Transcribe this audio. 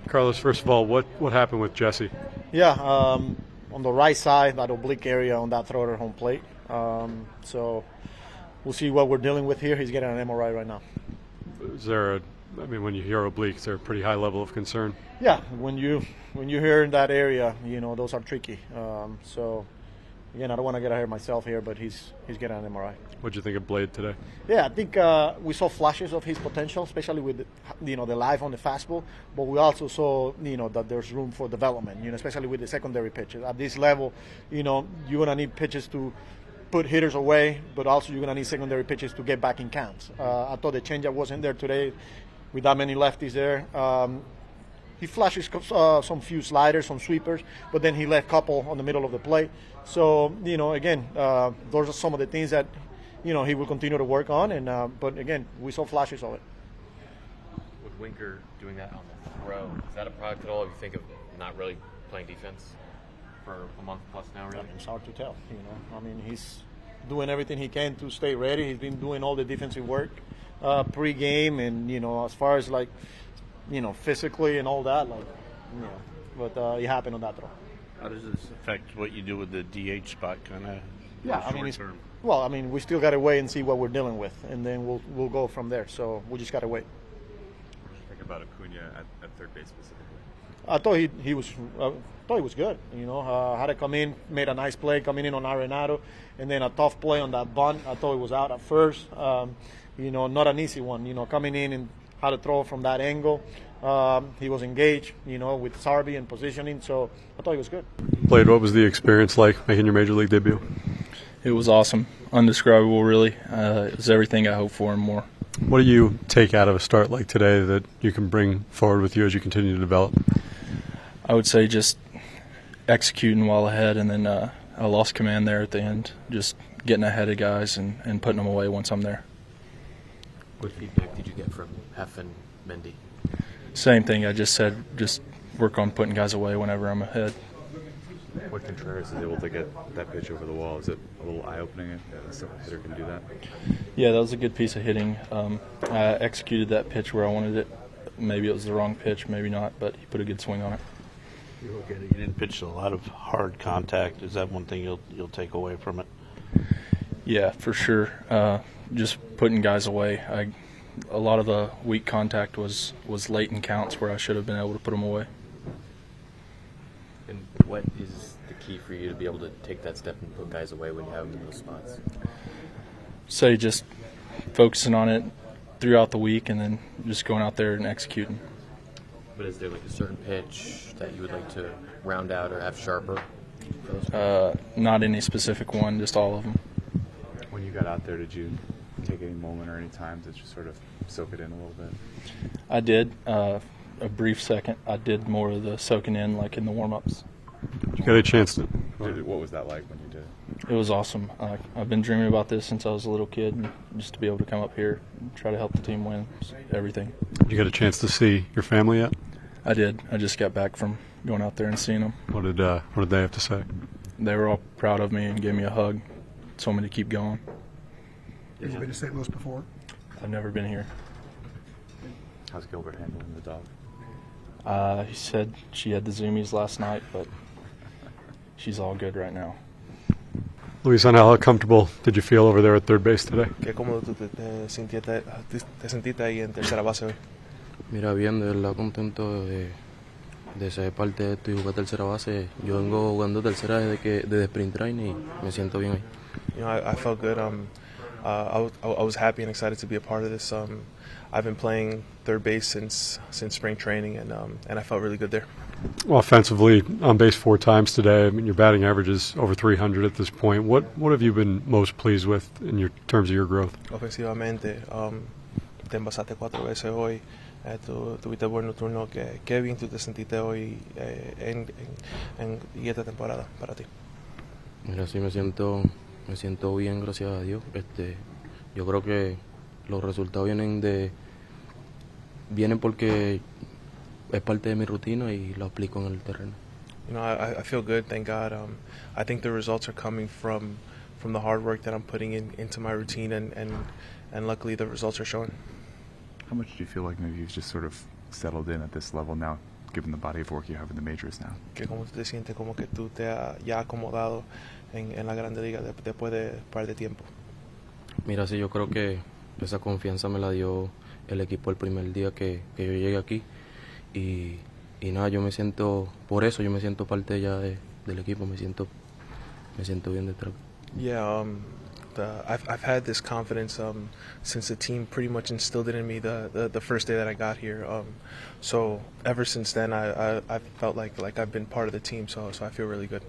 Carlos, first of all, what happened with Jesse? Yeah, on the right side, that oblique area on that throw at home plate. So we'll see what we're dealing with here. He's getting an MRI right now. Is there when you hear oblique, is there a pretty high level of concern? Yeah, when you hear in that area, those are tricky. So again, I don't want to get ahead of myself here, but he's getting an MRI. What'd you think of Blade today? Yeah, I think we saw flashes of his potential, especially with the live on the fastball. But we also saw that there's room for development. Especially with the secondary pitches at this level. You're gonna need pitches to put hitters away, but also you're gonna need secondary pitches to get back in counts. I thought the changeup wasn't there today, with that many lefties there. He flashes some few sliders, some sweepers, but then he left a couple on the middle of the plate. So, again, those are some of the things that, he will continue to work on. But, again, we saw flashes of it. With Winker doing that on the throw, is that a product at all if you think of not really playing defense for a month plus now, really? It's hard to tell, he's doing everything he can to stay ready. He's been doing all the defensive work pre-game and, as far as, physically and all that, but it happened on that throw. How does this affect what you do with the DH spot, kind of? Yeah, we still got to wait and see what we're dealing with, and then we'll go from there. So we just got to wait. What did you think about Acuna at third base specifically? I thought he was good. Had to come in, made a nice play coming in on Arenado, and then a tough play on that bunt. I thought he was out at first. Not an easy one. Coming in and how to throw from that angle. He was engaged, with Sarby and positioning, so I thought he was good. Blade, what was the experience like making your major league debut? It was awesome. Undescribable, really. It was everything I hoped for and more. What do you take out of a start like today that you can bring forward with you as you continue to develop? I would say just executing well ahead, and then I lost command there at the end, just getting ahead of guys and putting them away once I'm there. What feedback did you get from Hef and Mendy? Same thing I just said, just work on putting guys away whenever I'm ahead. When Contreras is able to get that pitch over the wall, is it a little eye-opening that a hitter can do that? Yeah, that was a good piece of hitting. I executed that pitch where I wanted it. Maybe it was the wrong pitch, maybe not, but he put a good swing on it. You didn't pitch a lot of hard contact. Is that one thing you'll take away from it? Yeah, for sure. Just putting guys away. A lot of the weak contact was late in counts where I should have been able to put them away. And what is the key for you to be able to take that step and put guys away when you have them in those spots? Say just focusing on it throughout the week and then just going out there and executing. But is there a certain pitch that you would like to round out or have sharper? Not any specific one, just all of them. When you got out there, did you take any moment or any time to just sort of soak it in a little bit? I did. A brief second. I did more of the soaking in, like in the warm-ups. You got a chance to. What was that like when you did it? It was awesome. I've been dreaming about this since I was a little kid, and just to be able to come up here and try to help the team win, everything. Did you get a chance to see your family yet? I did. I just got back from going out there and seeing them. What did they have to say? They were all proud of me and gave me a hug. Told me to keep going. Have you been to St. Louis before? I've never been here. How's Gilbert handling the dog? He said she had the zoomies last night, but she's all good right now. Luisangel, how comfortable did you feel over there at third base today? ¿Qué cómodo te sentiste ahí en tercera base hoy? Mira, bien, de verdad contento de ser parte de esto y jugar tercera base. Yo vengo jugando tercera desde Sprint Train y me siento bien ahí. I felt good. I was happy and excited to be a part of this. I've been playing third base since spring training, and I felt really good there. Offensively, on base 4 times today. Your batting average is over 300 at this point. What have you been most pleased with in terms of your growth? Ofensivamente, te envasaste 4 veces hoy. Tuviste buenos turnos. Qué bien tú te sentiste hoy y esta temporada para ti. Mira, sí me siento bien, gracias a Dios. Yo creo que los resultados vienen porque es parte de mi rutina y lo aplico en el terreno. I feel good, thank God. I think the results are coming from the hard work that I'm putting into my routine, and luckily the results are showing. How much do you feel like maybe you've just sort of settled in at this level now, given the body of work you have in the majors now? Que cómo tú te sientes como que tú te has ya acomodado en la Grande Liga después de un par de tiempo. Mira, sí, yo creo que esa confianza me la dio el equipo el primer día que yo llegué aquí y nada, yo me siento, por eso yo me siento parte ya del equipo, me siento bien detrás. Yeah, I've had this confidence since the team pretty much instilled it in me the first day that I got here. So ever since then, I felt like I've been part of the team. So I feel really good.